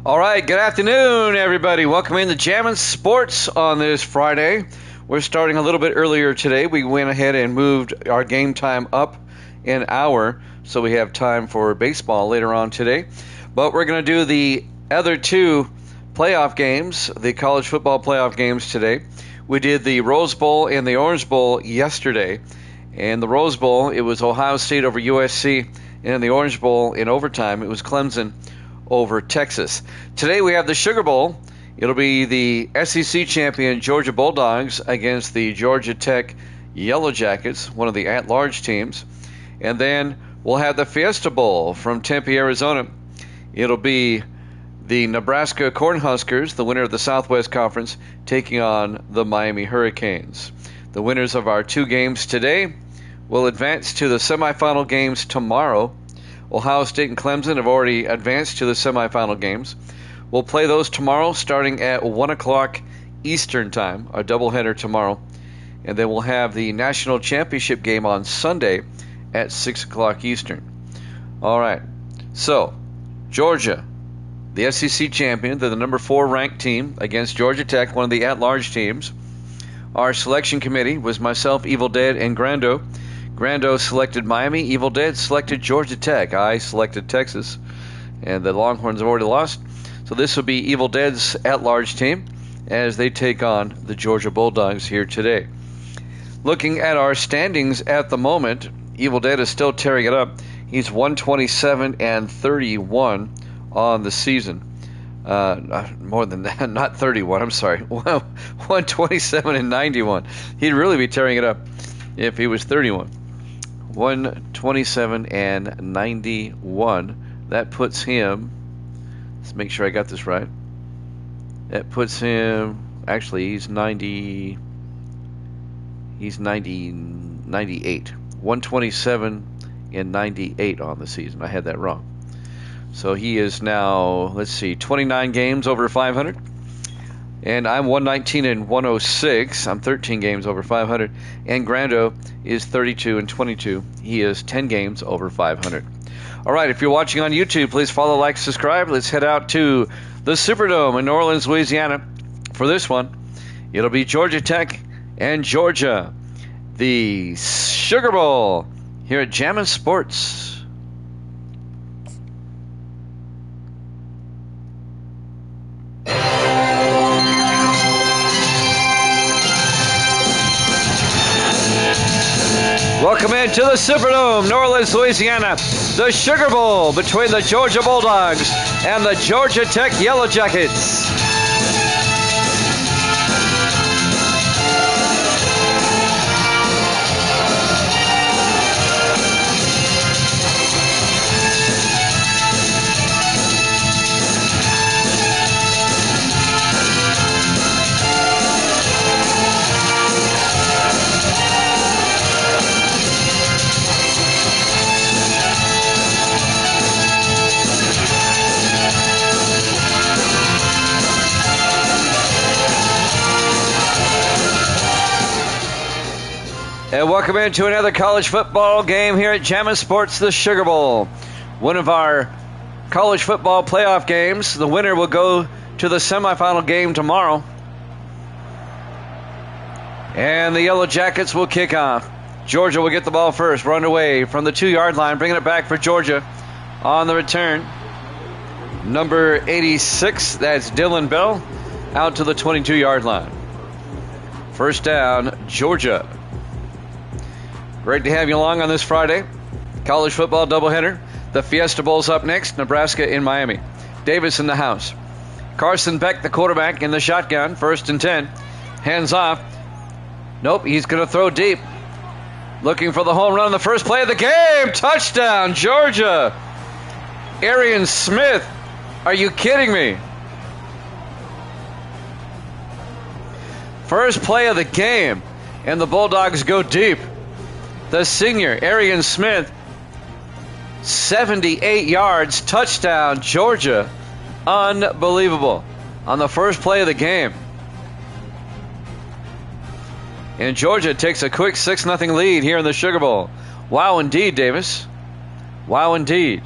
All right, good afternoon, everybody. Welcome into Jammin' Sports on this Friday. We're starting a little bit earlier today. We went ahead and moved our game time up an hour, so we have time for baseball later on today. But we're going to do the other two playoff games, the college football playoff games today. We did the Rose Bowl and the Orange Bowl yesterday. And the Rose Bowl, it was Ohio State over USC. And in the Orange Bowl, in overtime, it was Clemson over Texas. Today we have the Sugar Bowl. It'll be the SEC champion Georgia Bulldogs against the Georgia Tech Yellow Jackets, one of the at-large teams. And then we'll have the Fiesta Bowl from Tempe, Arizona. It'll be the Nebraska Cornhuskers, the winner of the Southwest Conference, taking on the Miami Hurricanes. The winners of our two games today will advance to the semifinal games tomorrow. Ohio State and Clemson have already advanced to the semifinal games. We'll play those tomorrow starting at 1 o'clock Eastern Time, a doubleheader tomorrow. And then we'll have the national championship game on Sunday at 6 o'clock Eastern. All right. So, Georgia, the SEC champion. They're the number 4 ranked team against Georgia Tech, one of the at-large teams. Our selection committee was myself, Evil Dead, and Grando. Grando selected Miami. Evil Dead selected Georgia Tech. I selected Texas. And the Longhorns have already lost. So this will be Evil Dead's at-large team as they take on the Georgia Bulldogs here today. Looking at our standings at the moment, Evil Dead is still tearing it up. He's 127-31 on the season. More than that, not 31, I'm sorry. 127-91. He'd really be tearing it up if he was 31. 127-91. That puts him, let's make sure I got this right. That puts him, actually he's 98. 127-98 on the season. I had that wrong. So he is now, let's see, 29 games over 500. And I'm 119-106. I'm 13 games over 500. And Grando is 32-22. He is 10 games over 500. All right, if you're watching on YouTube, please follow, like, subscribe. Let's head out to the Superdome in New Orleans, Louisiana. For this one, it'll be Georgia Tech and Georgia, the Sugar Bowl, here at Jammin' Sports. Welcome into the Superdome, New Orleans, Louisiana. The Sugar Bowl between the Georgia Bulldogs and the Georgia Tech Yellow Jackets. And welcome into another college football game here at Jammin' Sports, the Sugar Bowl. One of our college football playoff games. The winner will go to the semifinal game tomorrow. And the Yellow Jackets will kick off. Georgia will get the ball first. We're underway from the 2-yard line, bringing it back for Georgia on the return. Number 86, that's Dylan Bell, out to the 22-yard line. First down, Georgia. Great to have you along on this Friday. College football doubleheader. The Fiesta Bowl's up next. Nebraska in Miami. Davis in the house. Carson Beck, the quarterback, in the shotgun. 1st and 10. Hands off. Nope, he's going to throw deep. Looking for the home run on the first play of the game. Touchdown, Georgia. Arian Smith. Are you kidding me? First play of the game, and the Bulldogs go deep. The senior, Arian Smith, 78 yards, touchdown, Georgia. Unbelievable. On the first play of the game. And Georgia takes a quick 6-0 lead here in the Sugar Bowl. Wow, indeed, Davis. Wow, indeed.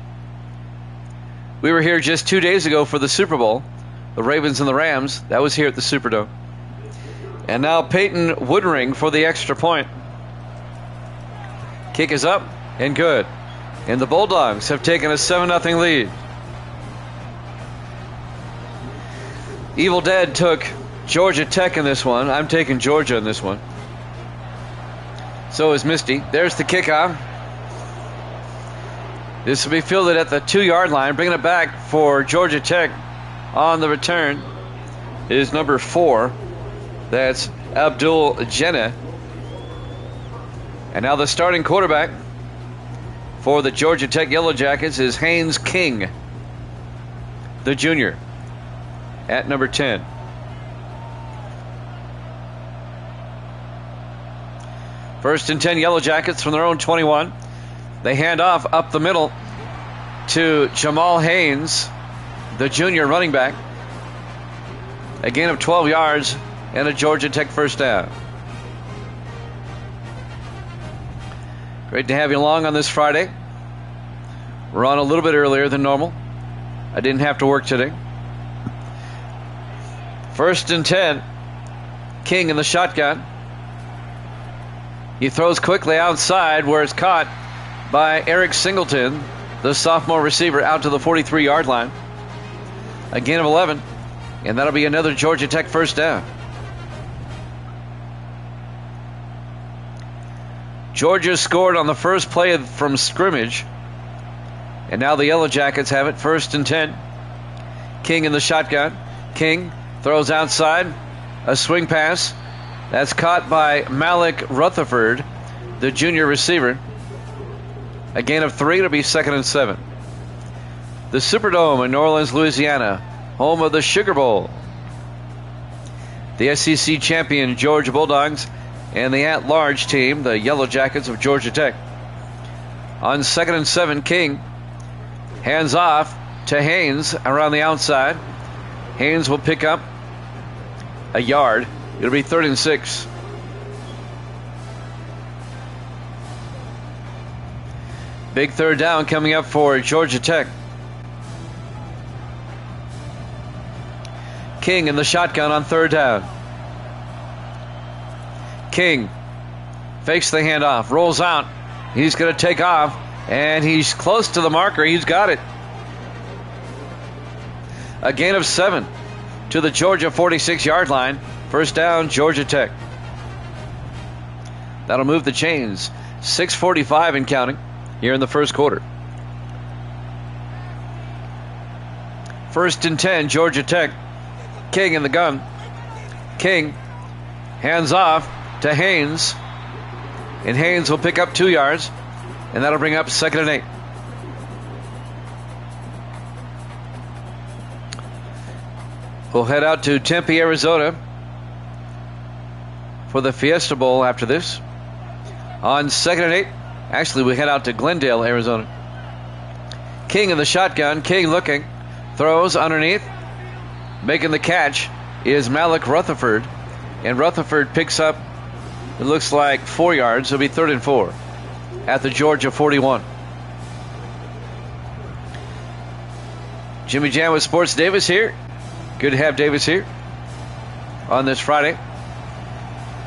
We were here just 2 days ago for the Super Bowl. The Ravens and the Rams. That was here at the Superdome. And now Peyton Woodring for the extra point. Kick is up and good. And the Bulldogs have taken a 7-0 lead. Evil Dead took Georgia Tech in this one. I'm taking Georgia in this one. So is Misty. There's the kickoff. This will be fielded at the 2-yard line. Bringing it back for Georgia Tech on the return is number 4. That's Abdul Janneh. And now the starting quarterback for the Georgia Tech Yellow Jackets is Haynes King, the junior, at number 10. First and 10 Yellow Jackets from their own 21. They hand off up the middle to Jamal Haynes, the junior running back. A gain of 12 yards and a Georgia Tech first down. Great to have you along on this Friday. We're on a little bit earlier than normal. I didn't have to work today. 1st and 10. King in the shotgun. He throws quickly outside where it's caught by Eric Singleton, the sophomore receiver, out to the 43-yard line. A gain of 11, and that'll be another Georgia Tech first down. Georgia scored on the first play from scrimmage, and now the Yellow Jackets have it. 1st and 10. King in the shotgun. King throws outside, a swing pass. That's caught by Malik Rutherford, the junior receiver. A gain of 3. It'll be 2nd and 7. The Superdome in New Orleans, Louisiana, home of the Sugar Bowl. The SEC champion Georgia Bulldogs and the at-large team, the Yellow Jackets of Georgia Tech. On 2nd and 7, King hands off to Haynes around the outside. Haynes will pick up a yard. It'll be 3rd and 6. Big third down coming up for Georgia Tech. King in the shotgun on 3rd down. King fakes the handoff, rolls out. He's going to take off, and he's close to the marker. He's got it. A gain of 7 to the Georgia 46-yard line. First down, Georgia Tech. That'll move the chains. 6:45 and counting here in the first quarter. 1st and 10, Georgia Tech. King in the gun. King hands off to Haynes, and Haynes will pick up 2 yards, and that'll bring up 2nd and 8. We'll head out to Tempe, Arizona for the Fiesta Bowl after this. On 2nd and 8, actually we head out to Glendale, Arizona. King in the shotgun. King looking, throws underneath. Making the catch is Malik Rutherford, and Rutherford picks up, it looks like, 4 yards. It'll be 3rd and 4 at the Georgia 41. Jimmy Jam with Sports. Davis here. Good to have Davis here on this Friday.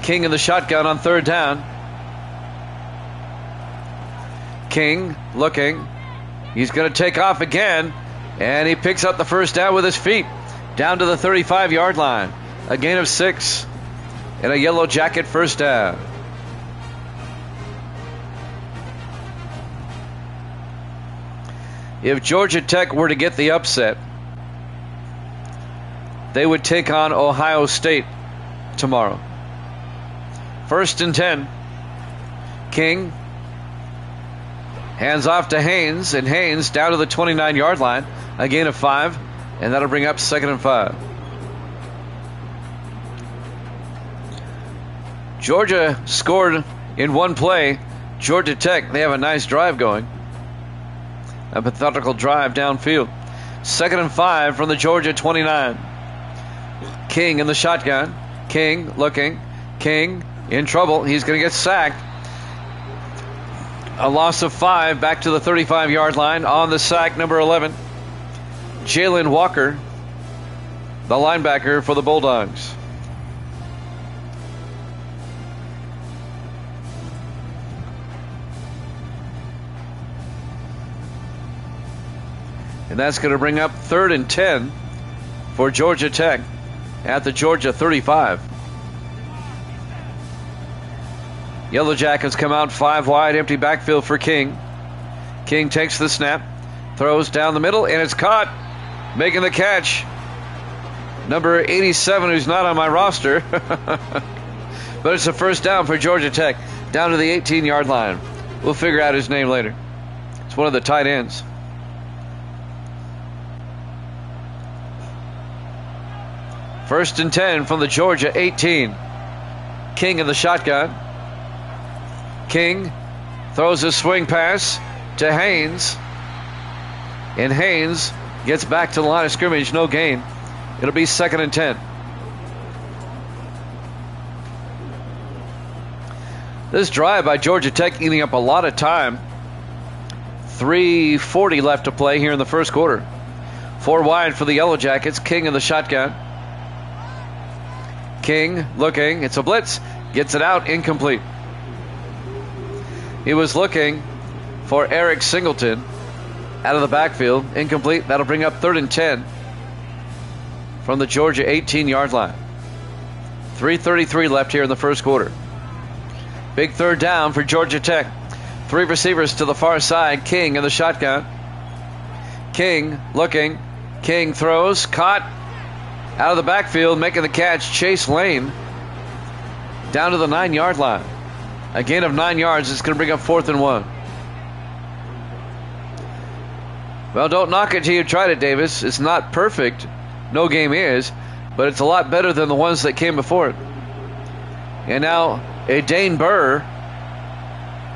King in the shotgun on 3rd down. King looking. He's going to take off again, and he picks up the first down with his feet down to the 35-yard line. A gain of 6 and a Yellow Jacket first down. If Georgia Tech were to get the upset, they would take on Ohio State tomorrow. 1st and 10. King hands off to Haynes, and Haynes down to the 29-yard line. A gain of 5, and that'll bring up 2nd and 5. Georgia scored in one play. Georgia Tech, they have a nice drive going. A methodical drive downfield. 2nd and 5 from the Georgia 29. King in the shotgun. King looking. King in trouble. He's going to get sacked. A loss of 5 back to the 35-yard line. On the sack, number 11, Jalen Walker, the linebacker for the Bulldogs. And that's going to bring up 3rd and 10 for Georgia Tech at the Georgia 35. Yellow Jackets come out 5 wide, empty backfield for King. King takes the snap, throws down the middle, and it's caught. Making the catch, number 87, who's not on my roster. But it's a first down for Georgia Tech, down to the 18-yard line. We'll figure out his name later. It's one of the tight ends. First and 10 from the Georgia 18. King in the shotgun. King throws a swing pass to Haynes, and Haynes gets back to the line of scrimmage. No gain. It'll be 2nd and 10. This drive by Georgia Tech eating up a lot of time. 3:40 left to play here in the first quarter. 4 wide for the Yellow Jackets. King in the shotgun. King looking. It's a blitz. Gets it out. Incomplete. He was looking for Eric Singleton out of the backfield. Incomplete. That'll bring up 3rd and 10 from the Georgia 18-yard line. 3:33 left here in the first quarter. Big third down for Georgia Tech. 3 receivers to the far side. King in the shotgun. King looking. King throws. Caught out of the backfield. Making the catch. Chase Lane down to the 9-yard line. A gain of 9 yards. It's going to bring up 4th and 1. Well, don't knock it till you tried it, Davis. It's not perfect. No game is. But it's a lot better than the ones that came before it. And now a Dane Burr.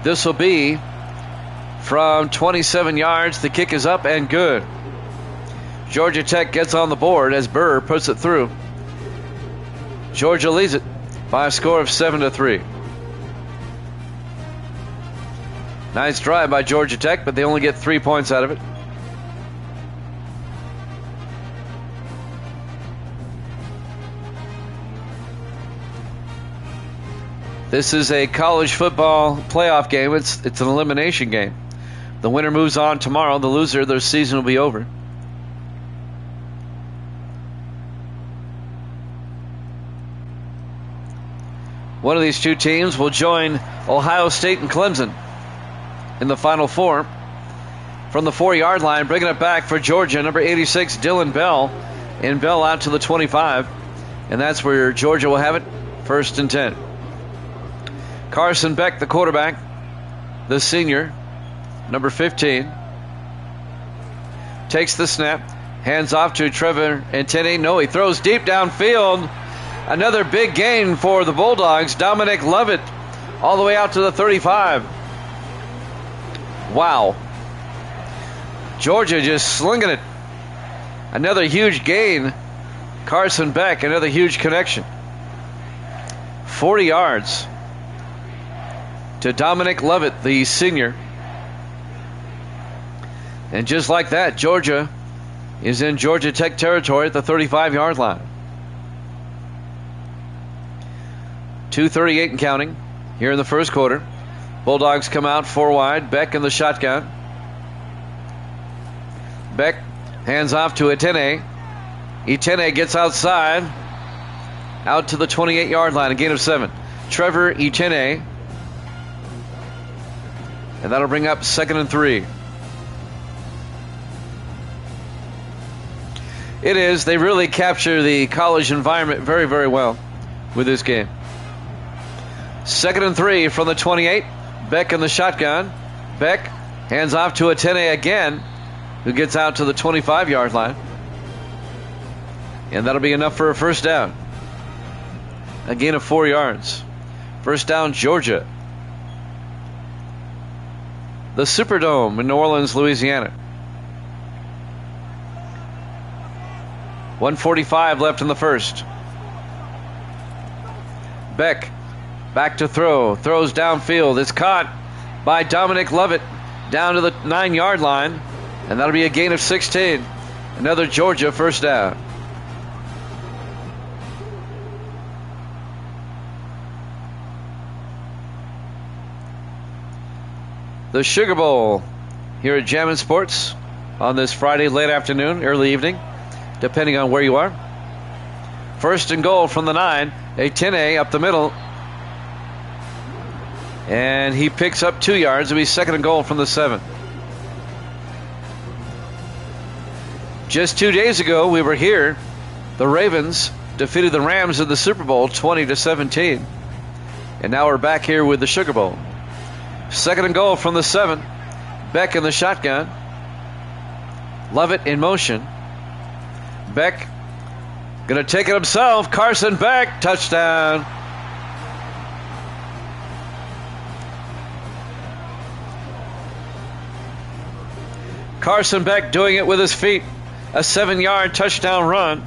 This will be from 27 yards. The kick is up and good. Georgia Tech gets on the board as Burr puts it through. Georgia leads it by a score of 7-3. Nice drive by Georgia Tech, but they only get 3 points out of it. This is a college football playoff game. It's an elimination game. The winner moves on tomorrow. The loser, their season will be over. One of these two teams will join Ohio State and Clemson in the Final Four. From the 4-yard line, bringing it back for Georgia, number 86, Dylan Bell. And Bell out to the 25. And that's where Georgia will have it, 1st and 10. Carson Beck, the quarterback, the senior, number 15, takes the snap, hands off to Trevor Etienne. No, he throws deep downfield. Another big gain for the Bulldogs. Dominic Lovett all the way out to the 35. Wow. Georgia just slinging it. Another huge gain. Carson Beck, another huge connection. 40 yards. To Dominic Lovett, the senior. And just like that, Georgia is in Georgia Tech territory at the 35-yard line. 2:38 and counting here in the first quarter. Bulldogs come out 4 wide. Beck in the shotgun. Beck hands off to Etienne. Etienne gets outside. Out to the 28-yard line, a gain of 7. Trevor Etienne. And that'll bring up 2nd and 3. It is. They really capture the college environment very, very well with this game. 2nd and 3 from the 28. Beck in the shotgun. Beck hands off to Etienne again, who gets out to the 25-yard line. And that'll be enough for a first down. A gain of 4 yards. First down, Georgia. The Superdome in New Orleans, Louisiana. 1:45 left in the first. Beck back to throw. Throws downfield. It's caught by Dominic Lovett down to the 9-yard line. And that'll be a gain of 16. Another Georgia first down. The Sugar Bowl here at Jammin' Sports on this Friday late afternoon, early evening, depending on where you are. 1st and goal from the 9. Etienne up the middle. And he picks up 2 yards. It'll be 2nd and goal from the 7. Just 2 days ago, we were here. The Ravens defeated the Rams in the Super Bowl 20-17. And now we're back here with the Sugar Bowl. 2nd and goal from the 7. Beck in the shotgun. Lovett in motion. Beck going to take it himself. Carson Beck, touchdown. Carson Beck doing it with his feet. A 7-yard touchdown run.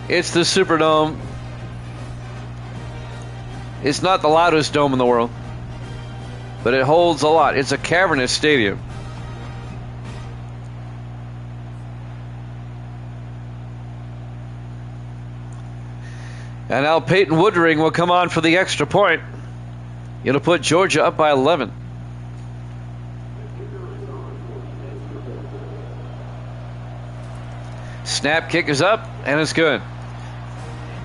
It's the Superdome It's not the loudest dome in the world, but it holds a lot. It's a cavernous stadium. And now Peyton Woodring will come on for the extra point. It'll put Georgia up by 11. Snap kick is up, and it's good.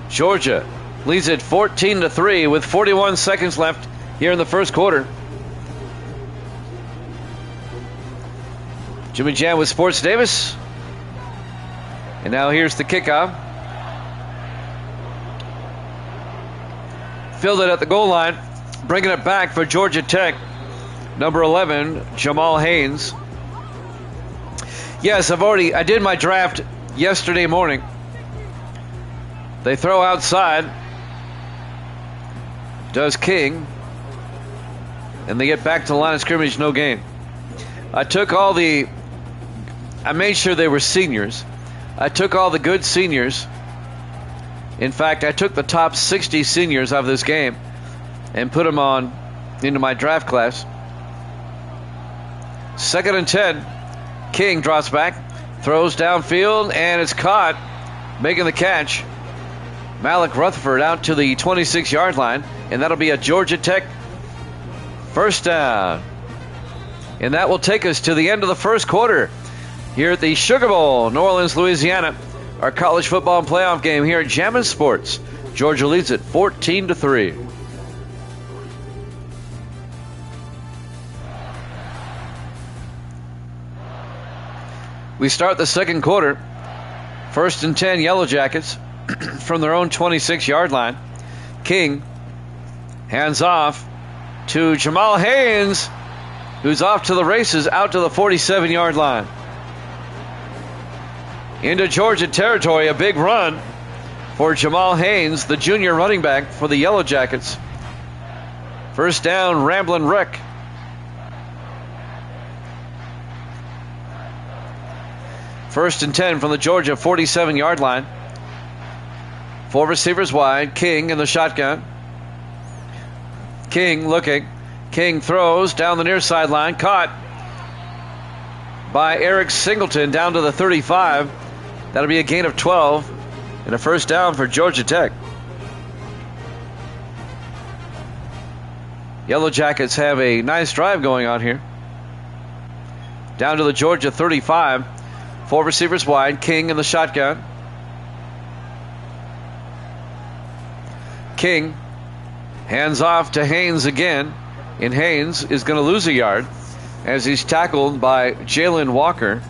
Georgia leads it 14-3 with 41 seconds left here in the first quarter. Jimmy Jam with Sports Davis. And now here's the kickoff. Fielded at the goal line. Bringing it back for Georgia Tech. Number 11, Jamal Haynes. Yes, I did my draft yesterday morning. They throw outside. Does King. And they get back to the line of scrimmage, no gain. I made sure they were seniors. I took all the good seniors. In fact, I took the top 60 seniors of this game and put them on into my draft class. 2nd and 10. King drops back, throws downfield, and it's caught. Making the catch, Malik Rutherford out to the 26-yard line, and that'll be a Georgia Tech first down. And that will take us to the end of the first quarter here at the Sugar Bowl, New Orleans, Louisiana. Our college football and playoff game here at Jammin' Sports. Georgia leads it 14-3. We start the second quarter. 1st and 10, Yellow Jackets from their own 26-yard line. King hands off to Jamal Haynes, who's off to the races out to the 47-yard line. Into Georgia territory, a big run for Jamal Haynes, the junior running back for the Yellow Jackets. First down, Ramblin' Wreck. First and 10 from the Georgia 47-yard line. 4 receivers wide. King in the shotgun. King looking. King throws down the near sideline. Caught by Eric Singleton down to the 35. That'll be a gain of 12 and a first down for Georgia Tech. Yellow Jackets have a nice drive going on here. Down to the Georgia 35. 4 receivers wide. King in the shotgun. King hands off to Haynes again. And Haynes is going to lose a yard as he's tackled by Jalen Walker,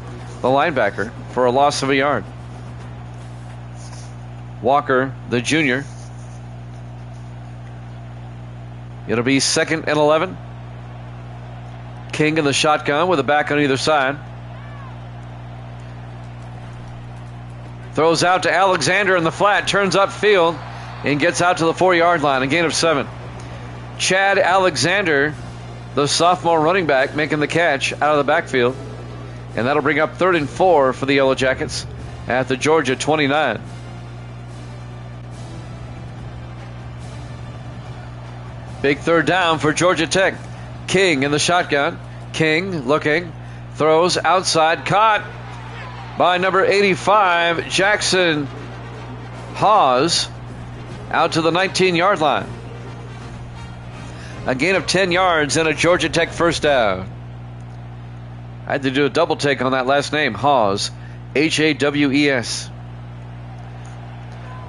the linebacker, for a loss of a yard. Walker, the junior. It'll be 2nd and 11. King in the shotgun with a back on either side. Throws out to Alexander in the flat, turns upfield, and gets out to the 4-yard line, a gain of 7. Chad Alexander, the sophomore running back, making the catch out of the backfield. And that'll bring up 3rd and 4 for the Yellow Jackets at the Georgia 29. Big third down for Georgia Tech. King in the shotgun. King looking, throws outside, caught by number 85, Jackson Hawes, out to the 19-yard line. A gain of 10 yards and a Georgia Tech first down. I had to do a double take on that last name, Hawes, Hawes.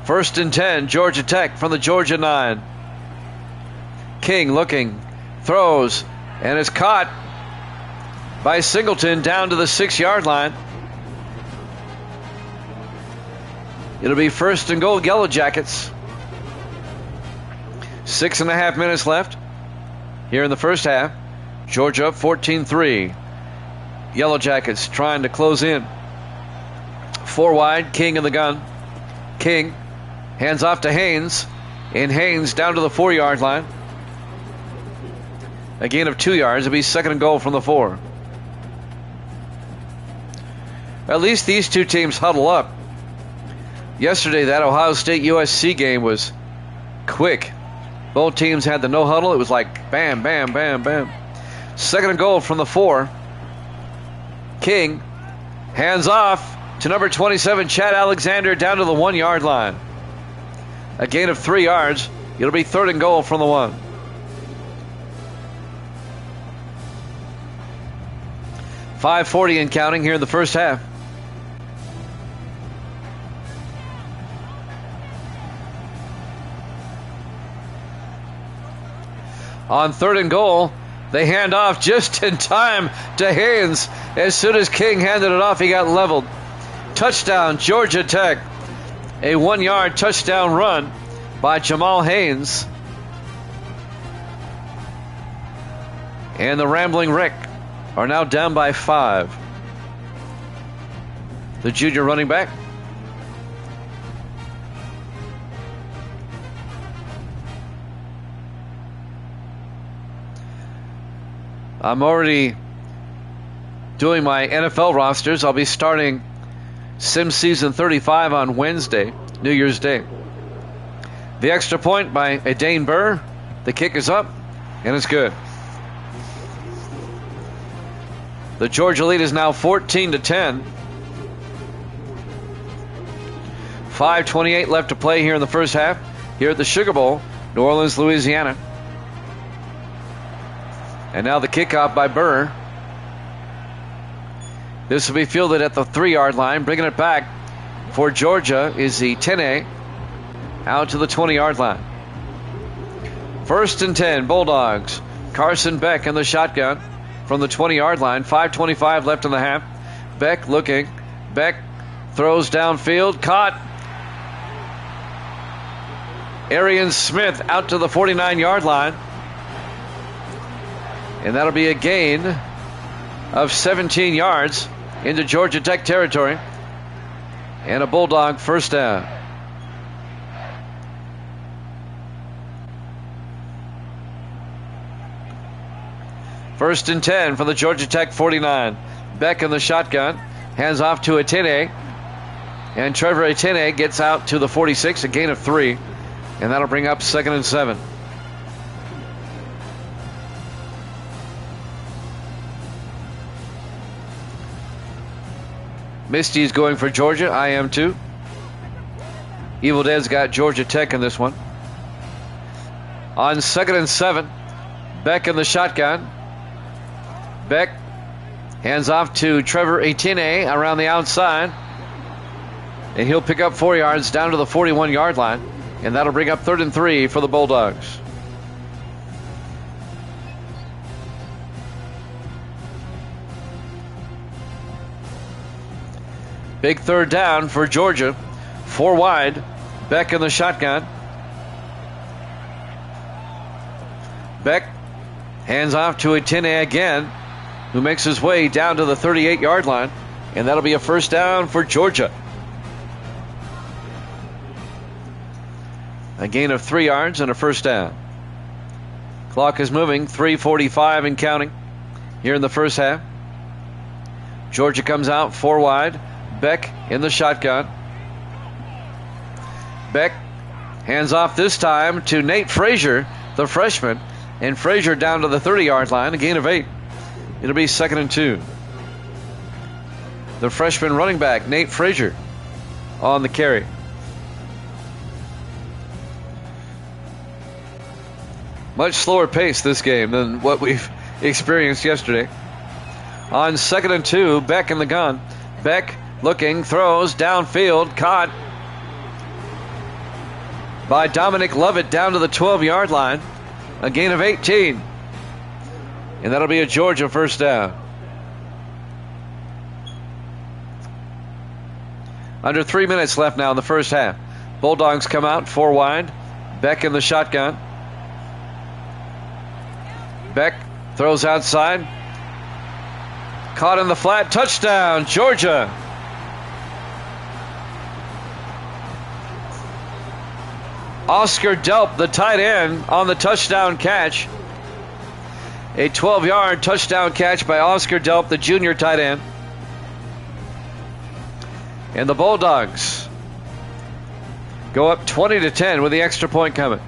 1st and 10, Georgia Tech from the Georgia 9. King looking, throws, and is caught by Singleton down to the 6-yard line. It'll be 1st and goal, Yellow Jackets. 6.5 minutes left here in the first half. Georgia up 14-3. Yellow Jackets trying to close in. 4 wide, King in the gun. King hands off to Haynes, and Haynes down to the 4-yard line. A gain of 2 yards. It'll be 2nd and goal from the 4. At least these two teams huddle up. Yesterday, that Ohio State USC game was quick. Both teams had the no huddle. It was like bam, bam, bam, bam. Second and goal from the 4. King hands off to number 27, Chad Alexander, down to the 1-yard line. A gain of 3 yards. It'll be third and goal from the 1. 5:40 and counting here in the first half. On third and goal, they hand off just in time to Haynes. As soon as King handed it off, he got leveled. Touchdown, Georgia Tech. A 1-yard touchdown run by Jamal Haynes. And the Rambling Wreck are now down by 5. The junior running back. I'm already doing my NFL rosters. I'll be starting Sim Season 35 on Wednesday, New Year's Day. The extra point by Dane Burr. The kick is up, and it's good. The Georgia lead is now 14-10. 5:28 left to play here in the first half, here at the Sugar Bowl, New Orleans, Louisiana. And now the kickoff by Burr. This will be fielded at the 3-yard line. Bringing it back for Georgia is the 10A out to the 20-yard line. First and 10, Bulldogs. Carson Beck in the shotgun from the 20-yard line. 5:25 left in the half. Beck looking. Beck throws downfield. Caught. Arian Smith out to the 49-yard line. And that'll be a gain of 17 yards into Georgia Tech territory. And a Bulldog first down. First and 10 for the Georgia Tech 49. Beck in the shotgun. Hands off to Atene. And Trevor Atene gets out to the 46, a gain of 3. And that'll bring up 2nd and 7. Misty's going for Georgia. I am too. Evil Dead's got Georgia Tech in this one. On 2nd and 7, Beck in the shotgun. Beck hands off to Trevor Atene around the outside. And he'll pick up 4 yards down to the 41-yard line. And that'll bring up 3rd and 3 for the Bulldogs. Big third down for Georgia. 4 wide. Beck in the shotgun. Beck hands off to Atene again, who makes his way down to the 38-yard line. And that'll be a first down for Georgia. A gain of 3 yards and a first down. Clock is moving. 3:45 and counting here in the first half. Georgia comes out 4 wide. Beck in the shotgun. Beck hands off this time to Nate Frazier, the freshman. And Frazier down to the 30-yard line, a gain of 8. It'll be 2nd and 2. The freshman running back, Nate Frazier, on the carry. Much slower pace this game than what we've experienced yesterday. On 2nd and 2, Beck in the gun. Beck looking, throws downfield, caught by Dominic Lovett down to the 12-yard line. A gain of 18. And that'll be a Georgia first down. Under 3 minutes left now in the first half. Bulldogs come out 4 wide. Beck in the shotgun. Beck throws outside. Caught in the flat. Touchdown, Georgia. Oscar Delp, the tight end, on the touchdown catch. A 12-yard touchdown catch by Oscar Delp, the junior tight end. And the Bulldogs go up 20-10 with the extra point coming.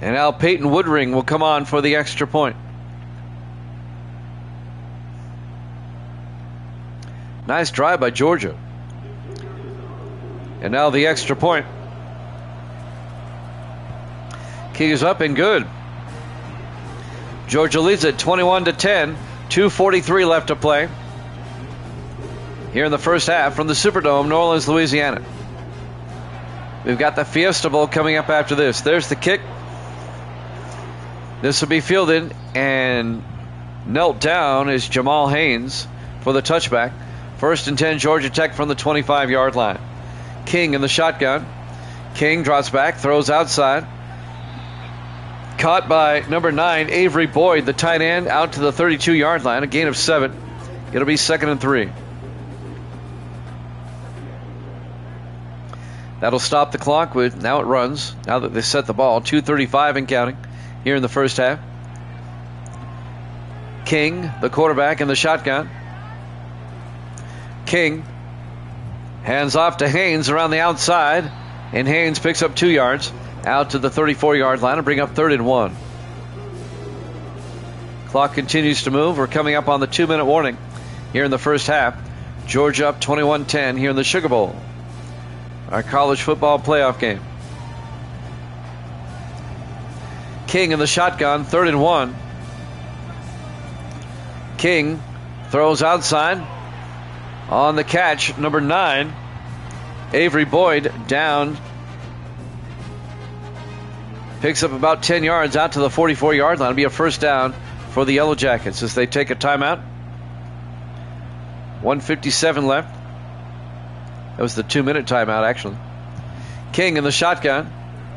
And now Peyton Woodring will come on for the extra point. Nice drive by Georgia. And now the extra point. Key is up and good. Georgia leads it 21-10. 2:43 left to play here in the first half from the Superdome, New Orleans, Louisiana. We've got the Fiesta Bowl coming up after this. There's the kick. This will be fielded, and knelt down is Jamal Haynes for the touchback. 1st and 10, Georgia Tech from the 25-yard line. King in the shotgun. King drops back, throws outside. Caught by number 9, Avery Boyd, the tight end, out to the 32-yard line. A gain of 7. It'll be 2nd and 3. That'll stop the clock. Now it runs. Now that they set the ball. 2:35 and counting here in the first half. King, the quarterback, in the shotgun. King hands off to Haynes around the outside. And Haynes picks up 2 yards. Out to the 34-yard line and bring up 3rd and 1. Clock continues to move. We're coming up on the 2-minute warning here in the first half. Georgia up 21-10 here in the Sugar Bowl, our college football playoff game. King in the shotgun, 3rd and 1. King throws outside. On the catch, number 9, Avery Boyd, down. Picks up about 10 yards out to the 44-yard line. It'll be a first down for the Yellow Jackets as they take a timeout. 1:57 left. That was the 2-minute timeout, actually. King in the shotgun.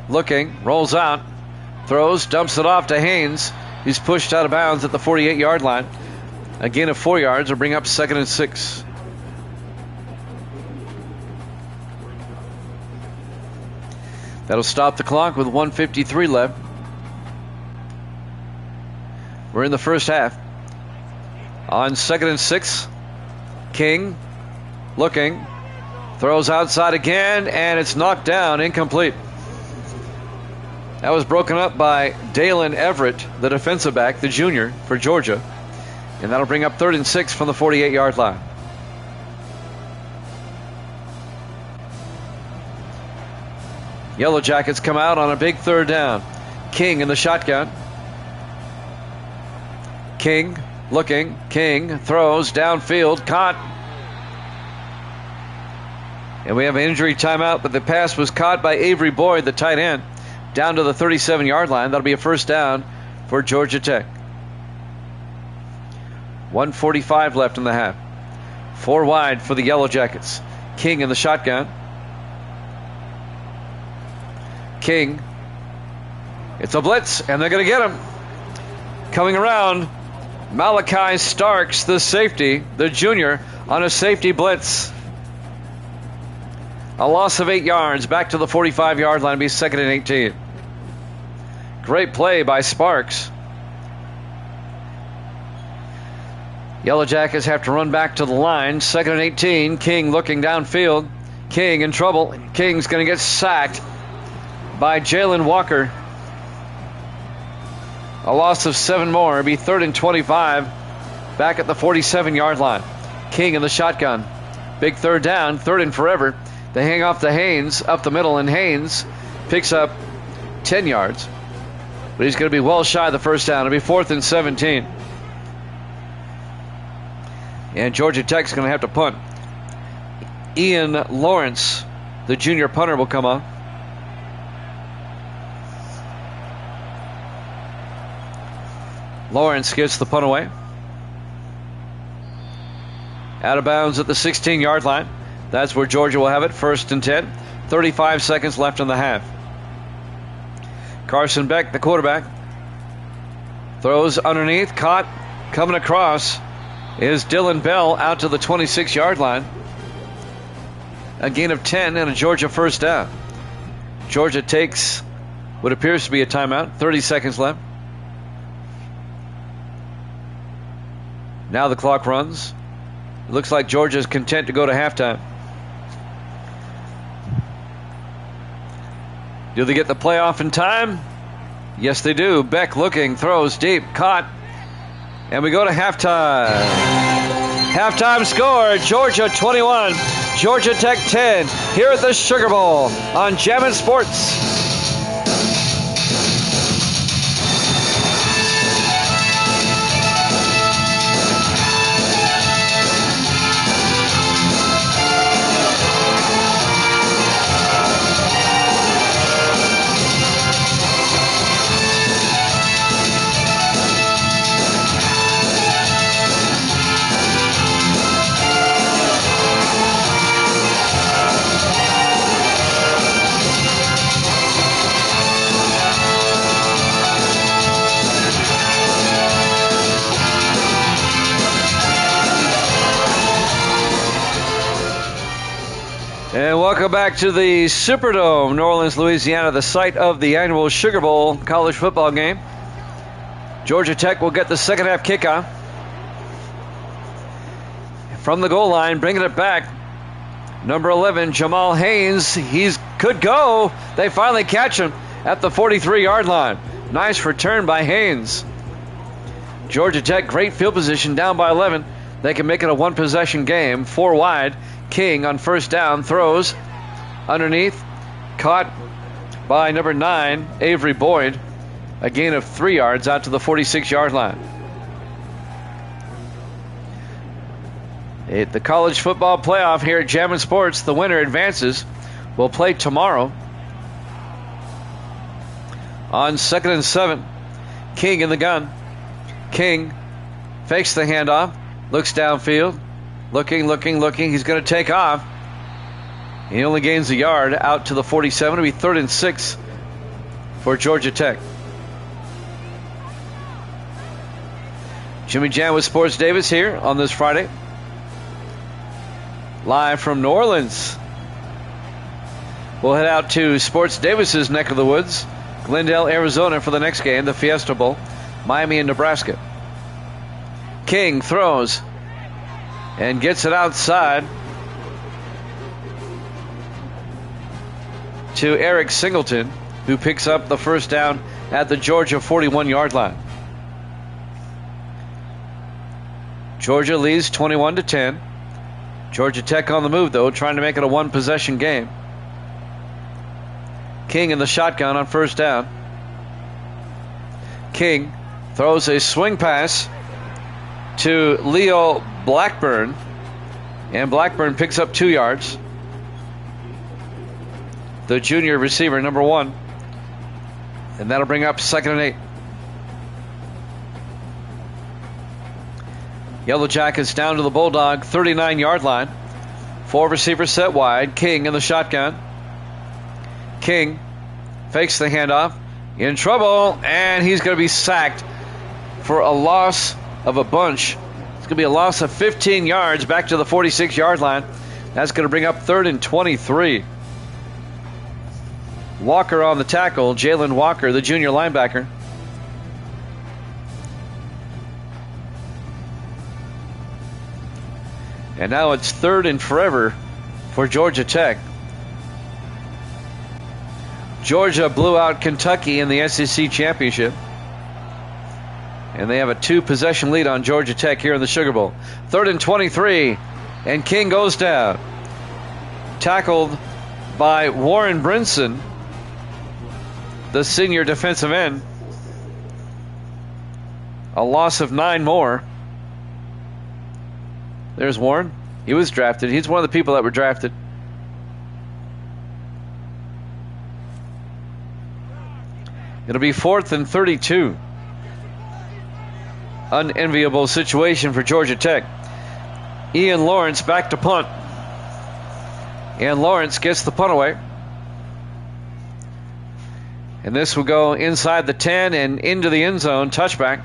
Looking, rolls out, throws, dumps it off to Haynes. He's pushed out of bounds at the 48-yard line. A gain of 4 yards will bring up 2nd and 6. That'll stop the clock with 1:53 left. We're in the first half. On 2nd and 6, King looking, throws outside again, and it's knocked down, incomplete. That was broken up by Dalen Everett, the defensive back, the junior for Georgia. And that'll bring up 3rd and 6 from the 48-yard line. Yellow Jackets come out on a big 3rd down. King in the shotgun. King looking. King throws downfield. Caught. And we have an injury timeout, but the pass was caught by Avery Boyd, the tight end, down to the 37-yard line. That'll be a first down for Georgia Tech. 1:45 left in the half. 4 wide for the Yellow Jackets. King in the shotgun. King. It's a blitz, and they're going to get him. Coming around, Malachi Starks, the safety, the junior, on a safety blitz. A loss of 8 yards, back to the 45-yard line, be 2nd and 18. Great play by Sparks. Yellow Jackets have to run back to the line. 2nd and 18. King looking downfield. King in trouble. King's going to get sacked by Jalen Walker. A loss of 7 more. It'll be 3rd and 25. Back at the 47-yard line. King in the shotgun. Big 3rd down. 3rd and forever. They hang off to Haynes up the middle, and Haynes picks up 10 yards. But he's going to be well shy of the first down. It'll be 4th and 17. And Georgia Tech's going to have to punt. Ian Lawrence, the junior punter, will come on. Lawrence gets the punt away. Out of bounds at the 16-yard line. That's where Georgia will have it. 1st and 10. 35 seconds left in the half. Carson Beck, the quarterback, throws underneath. Caught. Coming across is Dylan Bell out to the 26-yard line. A gain of 10 and a Georgia first down. Georgia takes what appears to be a timeout. 30 seconds left. Now the clock runs. It looks like Georgia's content to go to halftime. Do they get the playoff in time? Yes, they do. Beck looking, throws deep, caught. And we go to halftime. Halftime score, Georgia 21, Georgia Tech 10, here at the Sugar Bowl on Jammin' Sports. And welcome back to the Superdome, New Orleans, Louisiana, the site of the annual Sugar Bowl college football game. Georgia Tech will get the second half kickoff. From the goal line, bringing it back, number 11, Jamal Haynes. He could go. They finally catch him at the 43-yard line. Nice return by Haynes. Georgia Tech, great field position, down by 11. They can make it a one-possession game, 4 wide. King on first down throws underneath, caught by number 9, Avery Boyd. A gain of 3 yards out to the 46-yard line. The college football playoff here at Jammin' Sports, the winner advances. Will play tomorrow on 2nd and 7. King in the gun. King fakes the handoff, looks downfield. Looking. He's going to take off. He only gains a yard out to the 47. It'll be 3rd and 6 for Georgia Tech. Jimmy Jam with Sports Davis here on this Friday. Live from New Orleans. We'll head out to Sports Davis's neck of the woods, Glendale, Arizona, for the next game, the Fiesta Bowl, Miami and Nebraska. King throws and gets it outside to Eric Singleton, who picks up the first down at the Georgia 41-yard line. Georgia leads 21-10. Georgia Tech on the move, though, trying to make it a one-possession game. King in the shotgun on first down. King throws a swing pass to Leo Blackburn, and Blackburn picks up 2 yards. The junior receiver, number 1, and that'll bring up 2nd and 8. Yellow Jackets down to the Bulldog 39-yard line. 4 receivers set wide. King in the shotgun. King fakes the handoff, in trouble, and he's going to be sacked for a loss of a bunch. It's going to be a loss of 15 yards back to the 46-yard line. That's going to bring up 3rd and 23. Walker on the tackle, Jalen Walker, the junior linebacker. And now it's 3rd and forever for Georgia Tech. Georgia blew out Kentucky in the SEC championship. And they have a 2-possession lead on Georgia Tech here in the Sugar Bowl. 3rd and 23, and King goes down. Tackled by Warren Brinson, the senior defensive end. A loss of 9 more. There's Warren. He was drafted. He's one of the people that were drafted. It'll be 4th and 32. Unenviable situation for Georgia Tech. Ian Lawrence back to punt. And Lawrence gets the punt away. And this will go inside the 10 and into the end zone. Touchback.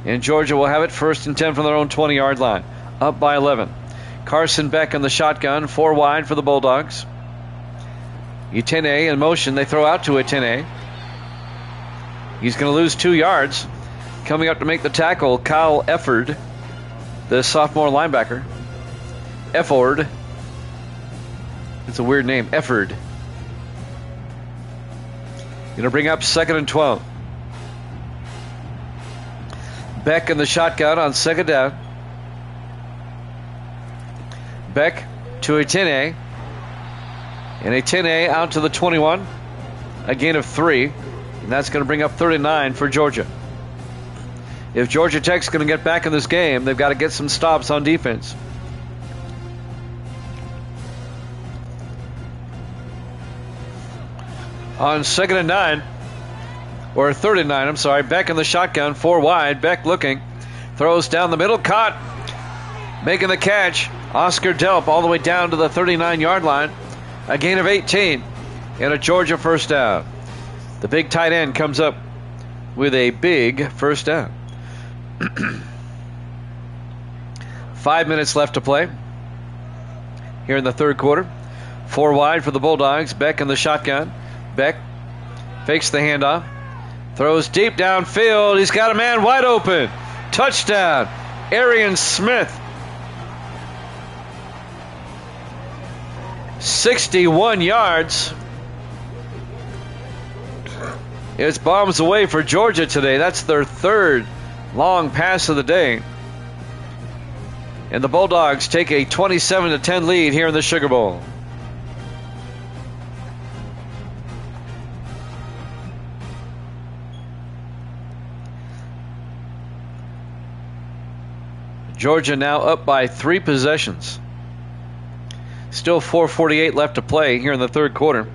And Georgia will have it 1st and 10 from their own 20-yard line. Up by 11. Carson Beck in the shotgun. 4 wide for the Bulldogs. Utene in motion. They throw out to Utene. He's going to lose 2 yards. Coming up to make the tackle, Kyle Efford, the sophomore linebacker. Efford. It's a weird name, Efford. Going to bring up 2nd and 12. Beck in the shotgun on 2nd down. Beck to a 10A. And a 10A out to the 21. A gain of 3. And that's going to bring up 39 for Georgia. If Georgia Tech's going to get back in this game, they've got to get some stops on defense. On 2nd and 9, or 3rd and 9, I'm sorry, Beck in the shotgun, 4 wide. Beck looking, throws down the middle, caught, making the catch. Oscar Delp all the way down to the 39-yard line. A gain of 18 and a Georgia first down. The big tight end comes up with a big first down. 5 minutes left to play here in the third quarter. 4 wide for the Bulldogs. Beck in the shotgun. Beck fakes the handoff. Throws deep downfield. He's got a man wide open. Touchdown, Arian Smith. 61 yards. It's bombs away for Georgia today. That's their 3rd long pass of the day. And the Bulldogs take a 27-10 lead here in the Sugar Bowl. Georgia now up by 3 possessions. Still 4:48 left to play here in the third quarter.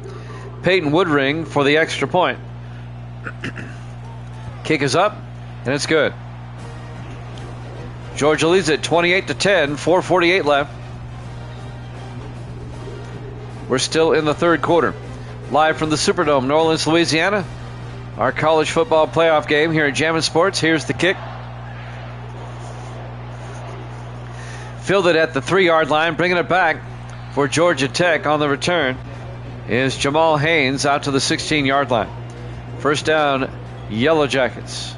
Peyton Woodring for the extra point. Kick is up, and it's good. Georgia leads it 28-10, 4:48 left. We're still in the third quarter. Live from the Superdome, New Orleans, Louisiana. Our college football playoff game here at Jammin' Sports. Here's the kick. Fielded at the 3-yard line, bringing it back for Georgia Tech on the return is Jamal Haynes out to the 16-yard line. First down, Yellow Jackets.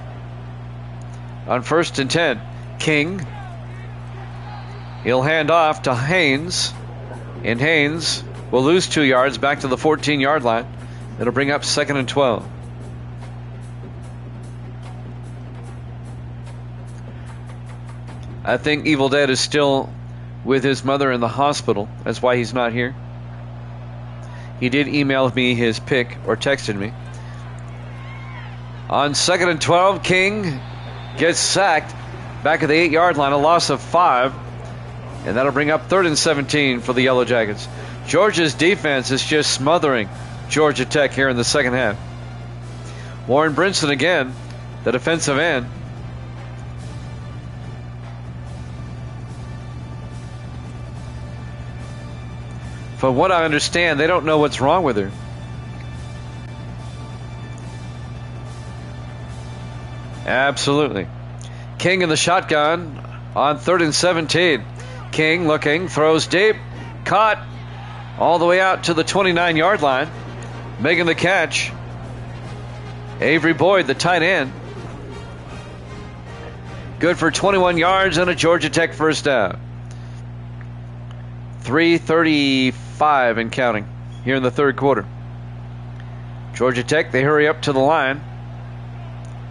On 1st and 10, King. He'll hand off to Haynes, and Haynes will lose 2 yards back to the 14-yard line. It'll bring up 2nd and 12. I think Evil Dead is still with his mother in the hospital. That's why he's not here. He did email me his pic, or texted me. On 2nd and 12, King gets sacked back at the 8-yard line, a loss of 5. And that'll bring up 3rd and 17 for the Yellow Jackets. Georgia's defense is just smothering Georgia Tech here in the second half. Warren Brinson again, the defensive end. From what I understand, they don't know what's wrong with her. Absolutely. King in the shotgun on 3rd and 17. King looking, throws deep, caught all the way out to the 29-yard line, making the catch. Avery Boyd, the tight end. Good for 21 yards and a Georgia Tech first down. 3:35 and counting here in the third quarter. Georgia Tech, they hurry up to the line.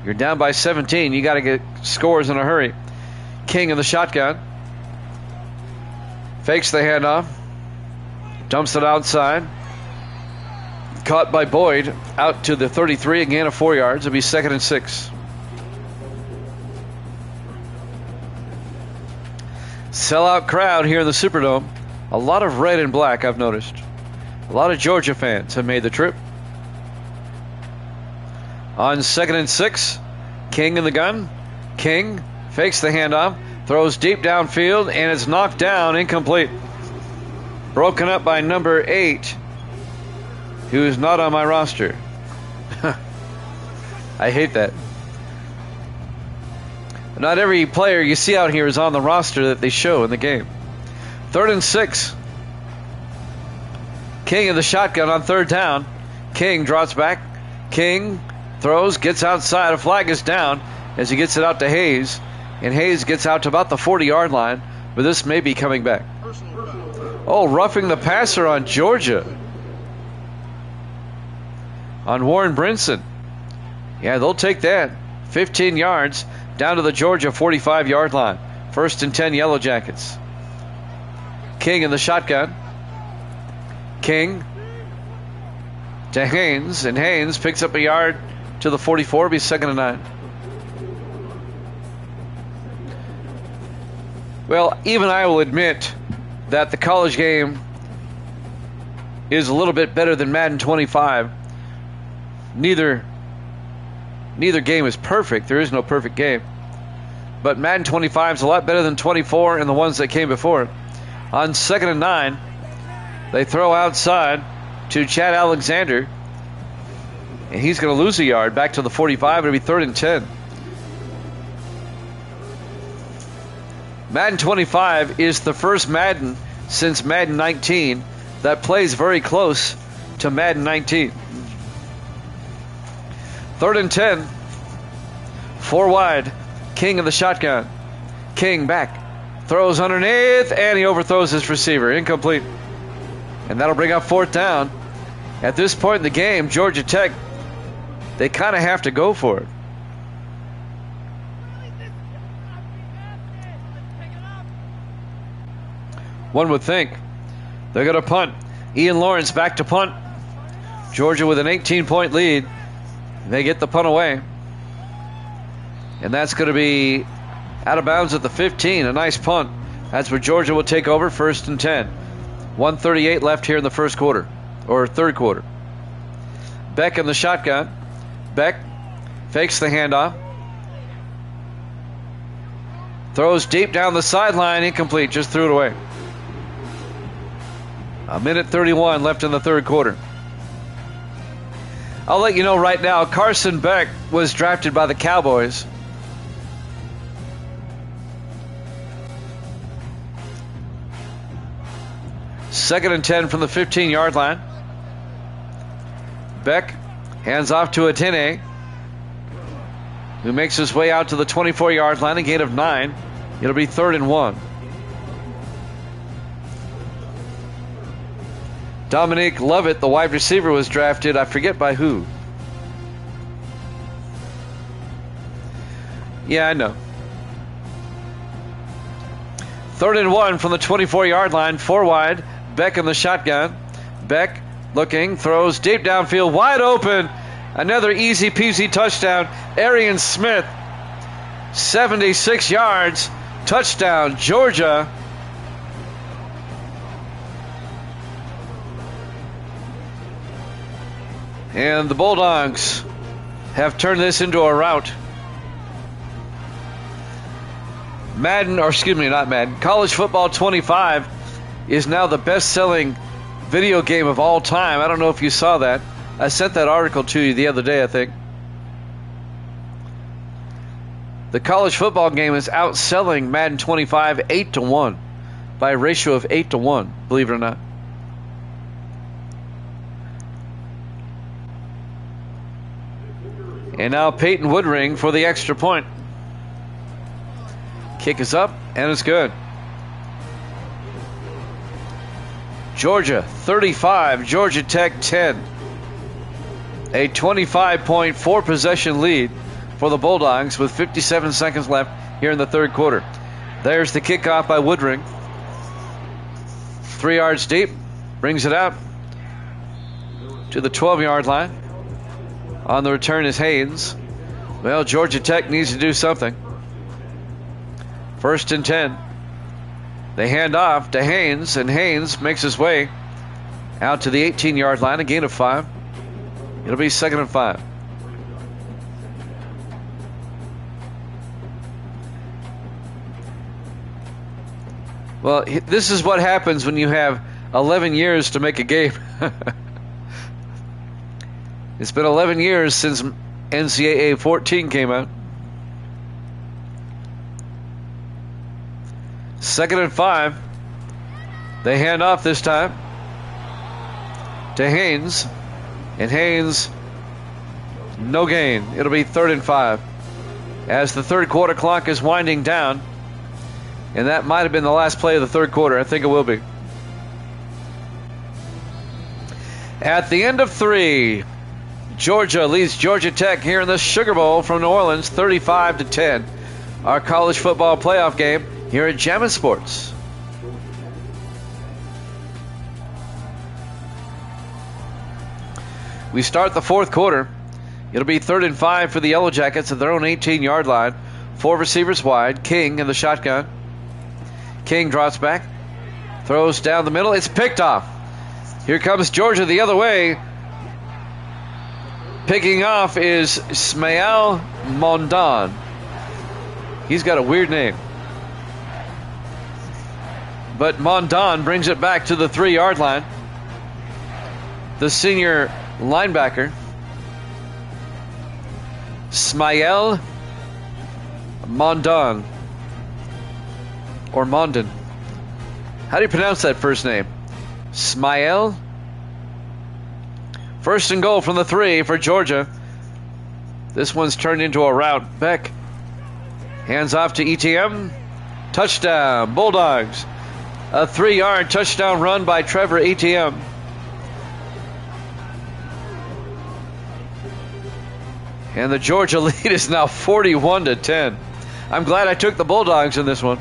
You're down by 17. You got to get scores in a hurry. King in the shotgun. Fakes the handoff. Dumps it outside. Caught by Boyd out to the 33, a gain of 4 yards. It'll be 2nd and 6. Sellout crowd here in the Superdome. A lot of red and black, I've noticed. A lot of Georgia fans have made the trip. On 2nd and 6, King in the gun. King fakes the handoff, throws deep downfield, and it's knocked down, incomplete. Broken up by number 8, who is not on my roster. I hate that. Not every player you see out here is on the roster that they show in the game. 3rd and 6. King in the shotgun on 3rd down. King drops back. King throws, gets outside. A flag is down as he gets it out to Hayes. And Hayes gets out to about the 40-yard line, but this may be coming back. Oh, roughing the passer on Georgia. on Warren Brinson. Yeah, they'll take that. 15 yards down to the Georgia 45-yard line. 1st and 10 Yellow Jackets. King in the shotgun. King to Haynes, and Haynes picks up a yard to the 44. It'll be 2nd and 9. Well, even I will admit that the college game is a little bit better than Madden 25. Neither game is perfect. There is no perfect game. But Madden 25 is a lot better than 24 and the ones that came before it. On 2nd and 9, they throw outside to Chad Alexander, and he's going to lose a yard back to the 45. It'll be 3rd and 10. Madden 25 is the first Madden since Madden 19 that plays very close to Madden 19. 3rd and 10. 4 wide. King in the shotgun. King back. Throws underneath, and he overthrows his receiver. Incomplete. And that'll bring up 4th down. At this point in the game, Georgia Tech, they kind of have to go for it. One would think they're going to punt. Ian Lawrence back to punt. Georgia with an 18-point lead. They get the punt away. And that's going to be out of bounds at the 15. A nice punt. That's where Georgia will take over. 1st and 10. 1:38 left here in the first quarter, or third quarter. Beck in the shotgun. Beck fakes the handoff. Throws deep down the sideline. Incomplete. Just threw it away. 1:31 left in the third quarter. I'll let you know right now, Carson Beck was drafted by the Cowboys. Second and 10 from the 15-yard line. Beck hands off to Atene, who makes his way out to the 24-yard line, a gain of 9. It'll be 3rd and 1. Dominique Lovett, the wide receiver, was drafted, I forget by who. Yeah, I know. 3rd and 1 from the 24-yard line, 4 wide. Beck in the shotgun. Beck looking, throws deep downfield, wide open. Another easy peasy touchdown. Arian Smith, 76 yards. Touchdown, Georgia. And the Bulldogs have turned this into a rout. College Football 25 is now the best-selling video game of all time. I don't know if you saw that. I sent that article to you the other day, I think. The college football game is outselling Madden 25 8-1 by a ratio of 8-1, believe it or not. And now Peyton Woodring for the extra point. Kick is up, and it's good. Georgia 35, Georgia Tech 10. A 25-point, 4-possession lead for the Bulldogs with 57 seconds left here in the third quarter. There's the kickoff by Woodring. 3 yards deep, brings it out to the 12-yard line. On the return is Haynes. Well, Georgia Tech needs to do something. 1st and 10. They hand off to Haynes, and Haynes makes his way out to the 18-yard line, a gain of 5. It'll be 2nd and 5. Well, this is what happens when you have 11 years to make a game. It's been 11 years since NCAA 14 came out. 2nd and 5. They hand off this time to Haynes. And Haynes, no gain. It'll be 3rd and 5. As the third quarter clock is winding down. And that might have been the last play of the third quarter. I think it will be. At the end of 3, Georgia leads Georgia Tech here in the Sugar Bowl from New Orleans, 35-10. Our college football playoff game here at Jammin' Sports. We start the fourth quarter. It'll be 3rd and 5 for the Yellow Jackets at their own 18-yard line. 4 receivers wide. King in the shotgun. King drops back. Throws down the middle. It's picked off. Here comes Georgia the other way. Picking off is Ismael Mondon. He's got a weird name. But Mondon brings it back to the 3-yard line. The senior linebacker, Ismael Mondon. Or Mondon. How do you pronounce that first name? Ismael? First and goal from the 3 for Georgia. This one's turned into a route. Beck hands off to ETM. Touchdown, Bulldogs. A 3-yard touchdown run by Trevor ETM. And the Georgia lead is now 41-10. I'm glad I took the Bulldogs in this one.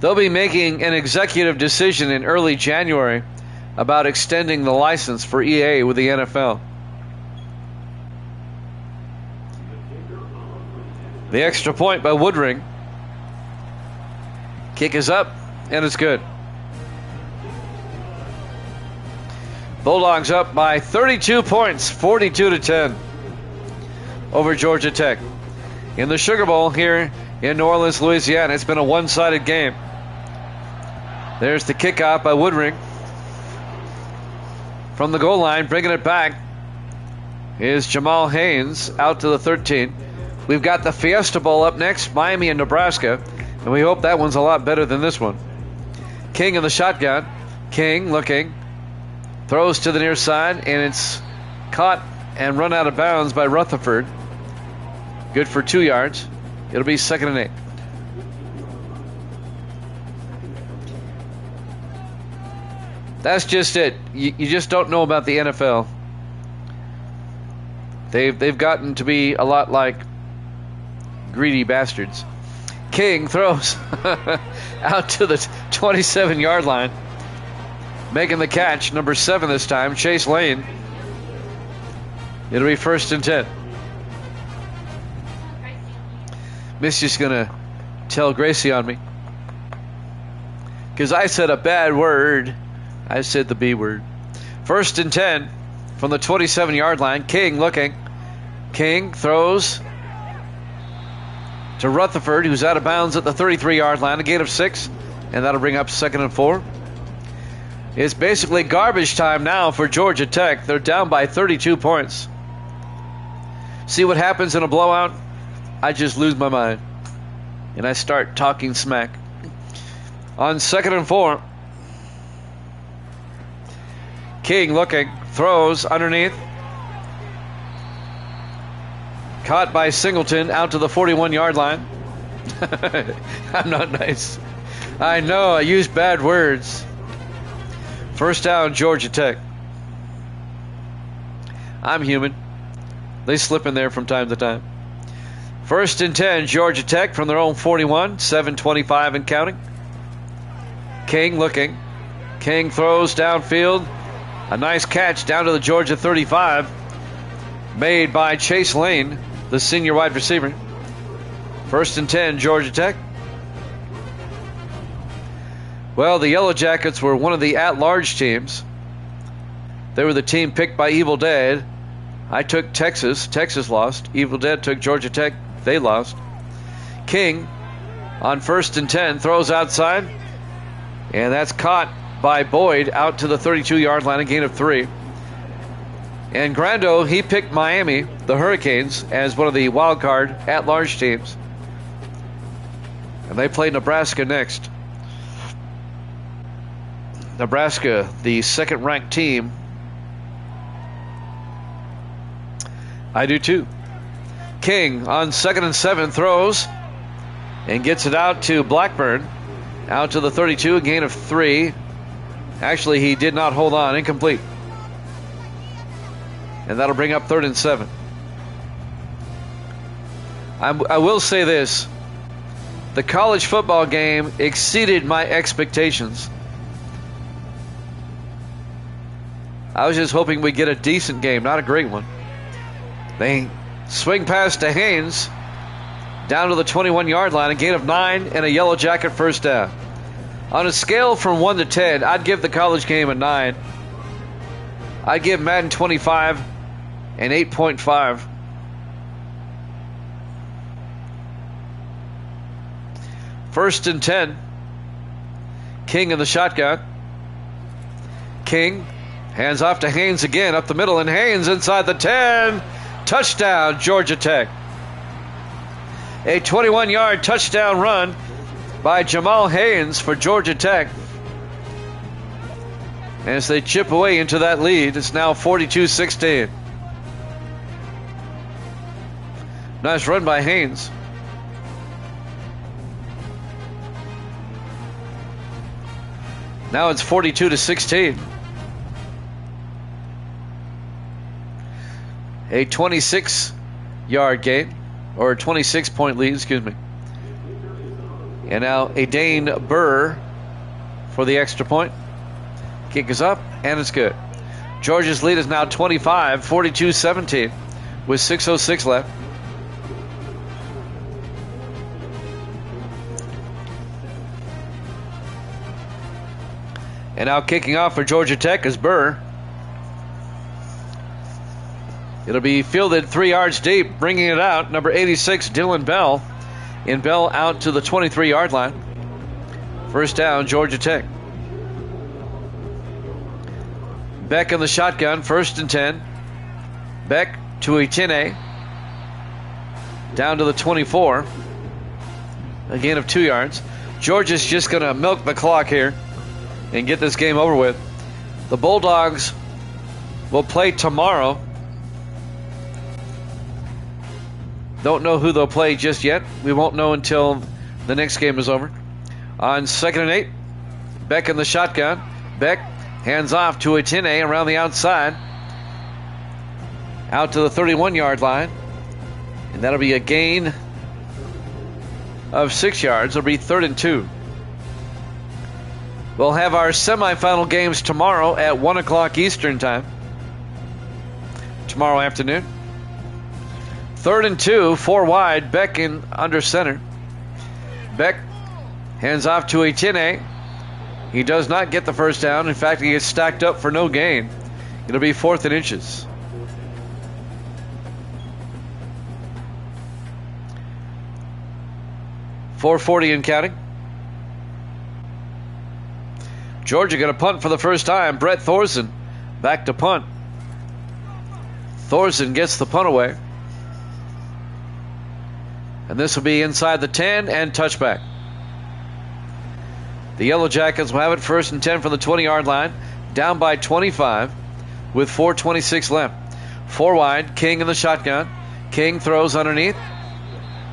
They'll be making an executive decision in early January about extending the license for EA with the NFL. The extra point by Woodring. Kick is up, and it's good. Bulldogs up by 32 points, 42-10 over Georgia Tech. In the Sugar Bowl here in New Orleans, Louisiana, it's been a one-sided game. There's the kickoff by Woodring. From the goal line, bringing it back is Jamal Haynes out to the 13. We've got the Fiesta Bowl up next, Miami and Nebraska, and we hope that one's a lot better than this one. King in the shotgun. King looking. Throws to the near side, and it's caught and run out of bounds by Rutherford. Good for 2 yards. It'll be 2nd and 8. That's just it. You just don't know about the NFL. They've gotten to be a lot like greedy bastards. King throws out to the 27-yard line. Making the catch, number 7 this time, Chase Lane. It'll be 1st and 10. Missy's going to tell Gracie on me. Because I said a bad word. I said the B word. 1st and 10 from the 27-yard line. King looking. King throws to Rutherford, who's out of bounds at the 33-yard line. A gain of 6, and that'll bring up 2nd and 4. It's basically garbage time now for Georgia Tech. They're down by 32 points. See what happens in a blowout? I just lose my mind, and I start talking smack. On 2nd and 4, King looking, throws underneath. Caught by Singleton out to the 41-yard line. I'm not nice. I know, I use bad words. 1st down, Georgia Tech. I'm human. They slip in there from time to time. 1st and 10, Georgia Tech from their own 41, 7:25 and counting. King looking. King throws downfield. A nice catch down to the Georgia 35. Made by Chase Lane, the senior wide receiver. 1st and 10, Georgia Tech. Well, the Yellow Jackets were one of the at-large teams. They were the team picked by Evil Dead. I took Texas. Texas lost. Evil Dead took Georgia Tech. They lost. King on 1st and 10 throws outside. And that's caught by Boyd out to the 32-yard line, a gain of 3. And Grando, he picked Miami, the Hurricanes, as one of the wild card at-large teams. And they play Nebraska next. Nebraska, the 2nd-ranked team. I do too. King on 2nd and 7 throws and gets it out to Blackburn. Out to the 32, a gain of 3. Actually, he did not hold on. Incomplete. And that'll bring up 3rd and 7. I will say this. The college football game exceeded my expectations. I was just hoping we'd get a decent game, not a great one. They swing pass to Haynes, down to the 21-yard line, a gain of 9 and a Yellow Jacket first down. On a scale from 1 to 10, I'd give the college game a 9. I'd give Madden 25 an 8.5. First and 10. King in the shotgun. King hands off to Haynes again, up the middle, and Haynes inside the 10. Touchdown, Georgia Tech. A 21-yard touchdown run by Jamal Haynes for Georgia Tech. As they chip away into that lead, it's now 42-16. Nice run by Haynes. Now it's 42-16. A 26-yard gain, or a 26-point lead, excuse me. And now a Dane Burr for the extra point. Kick is up, and it's good. Georgia's lead is now 25, 42-17, with 6:06 left. And now kicking off for Georgia Tech is Burr. It'll be fielded 3 yards deep, bringing it out. Number 86, Dylan Bell. And Bell out to the 23-yard line. First down, Georgia Tech. Beck in the shotgun, 1st and 10. Beck to Etienne. Down to the 24. A gain of 2 yards. Georgia's just going to milk the clock here and get this game over with. The Bulldogs will play tomorrow. Don't know who they'll play just yet. We won't know until the next game is over. On 2nd and 8, Beck in the shotgun. Beck hands off to Etienne around the outside. Out to the 31-yard line. And that'll be a gain of 6 yards. It'll be 3rd and 2. We'll have our semifinal games tomorrow at 1 o'clock Eastern time. Tomorrow afternoon. 3rd and 2, 4 wide. Beck in under center. Beck hands off to Etienne. He does not get the first down. In fact, he gets stacked up for no gain. It'll be 4th and inches. .440 and counting. Georgia going to punt for the first time. Brett Thorson back to punt. Thorson gets the punt away. And this will be inside the 10 and touchback. The Yellow Jackets will have it 1st and 10 from the 20-yard line. Down by 25 with 4:26 left. 4 wide. King in the shotgun. King throws underneath.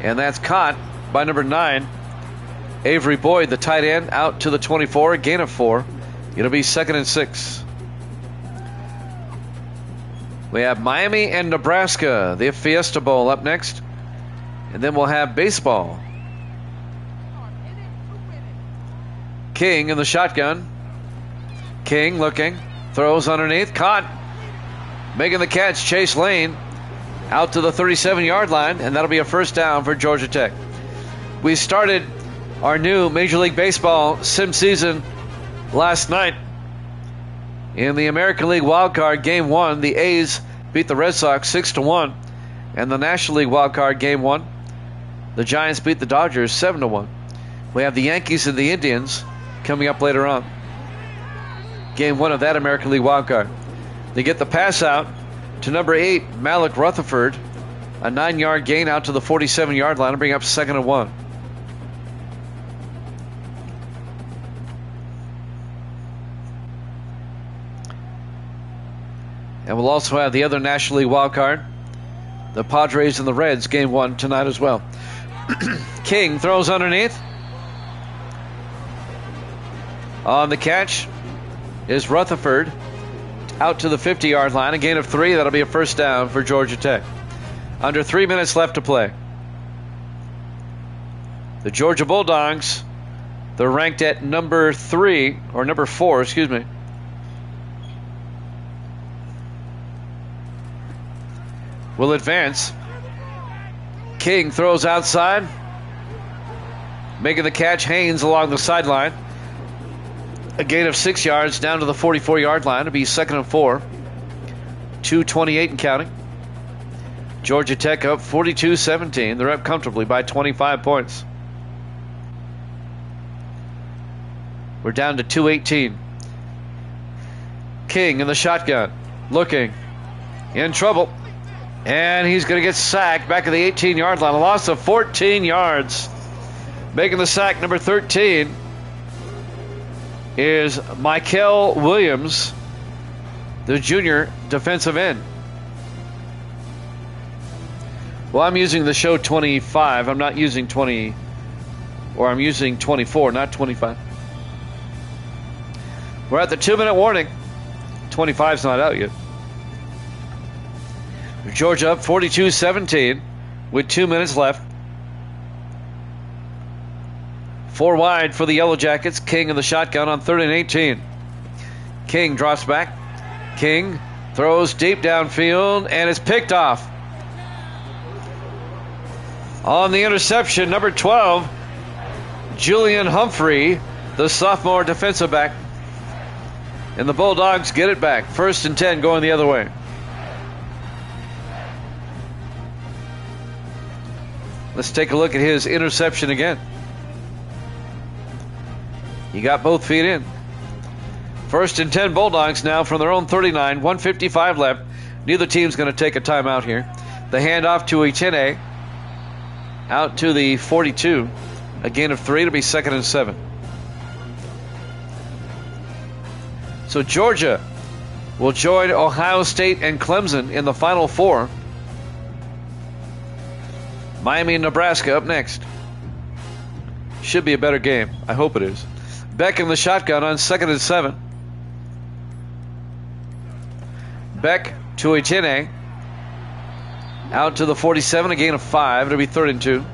And that's caught by number 9. Avery Boyd, the tight end, out to the 24. A gain of 4. It'll be 2nd and 6. We have Miami and Nebraska. The Fiesta Bowl up next. And then we'll have baseball. King in the shotgun. King looking. Throws underneath. Caught. Making the catch. Chase Lane. Out to the 37-yard line. And that'll be a first down for Georgia Tech. We started our new Major League Baseball sim season last night. In the American League wildcard Game 1, the A's beat the Red Sox 6-1. And the National League wildcard Game 1, the Giants beat the Dodgers 7-1. We have the Yankees and the Indians coming up later on. Game 1 of that American League wildcard. They get the pass out to number 8, Malik Rutherford. A 9-yard gain out to the 47-yard line to bring up 2nd and 1. And we'll also have the other National League wild card, The Padres and the Reds, game 1 tonight as well. King throws underneath. On the catch is Rutherford out to the 50-yard line. A gain of 3. That'll be a first down for Georgia Tech. Under 3 minutes left to play. The Georgia Bulldogs, they're ranked at number 4, excuse me. Will advance. King throws outside. Making the catch, Haynes along the sideline. A gain of 6 yards down to the 44-yard line. It'll be 2nd and 4. 2:28 and counting. Georgia Tech up 42-17. They're up comfortably by 25 points. We're down to 2:18. King in the shotgun. Looking. In trouble. And he's going to get sacked back at the 18-yard line. A loss of 14 yards. Making the sack, number 13, is Michael Williams, the junior defensive end. Well, I'm using the show 25. I'm not using 20, or I'm using 24, not 25. We're at the 2-minute warning. 25's not out yet. Georgia up 42-17 with 2 minutes left. 4 wide for the Yellow Jackets. King in the shotgun on 3rd and 18. King drops back. King throws deep downfield and it's picked off. On the interception, number 12, Julian Humphrey, the sophomore defensive back. And the Bulldogs get it back. 1st and 10 going the other way. Let's take a look at his interception again. He got both feet in. 1st and 10 Bulldogs now from their own 39. 1:55 left. Neither team's going to take a timeout here. The handoff to Etienne. Out to the 42. A gain of 3. It'll be 2nd and 7. So Georgia will join Ohio State and Clemson in the Final Four. Miami and Nebraska up next. Should be a better game. I hope it is. Beck in the shotgun on 2nd and 7. Beck to Etienne. Out to the 47, a gain of 5. It'll be 3rd and 2.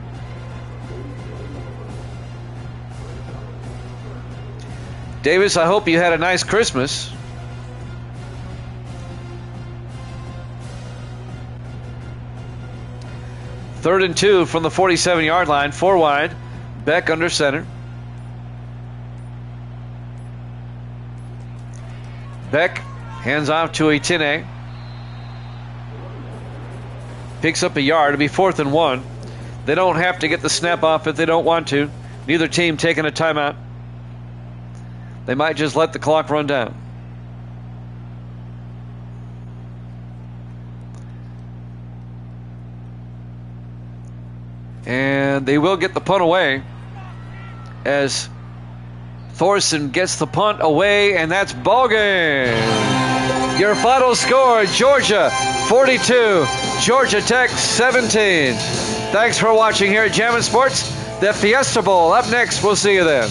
Davis, I hope you had a nice Christmas. Third and 2 from the 47-yard line. 4 wide. Beck under center. Beck hands off to Etienne. Picks up a yard. It'll be 4th and 1. They don't have to get the snap off if they don't want to. Neither team taking a timeout. They might just let the clock run down. And they will get the punt away as Thorson gets the punt away, and that's ball game. Your final score, Georgia 42, Georgia Tech 17. Thanks for watching here at Jammin' Sports. The Fiesta Bowl up next. We'll see you then.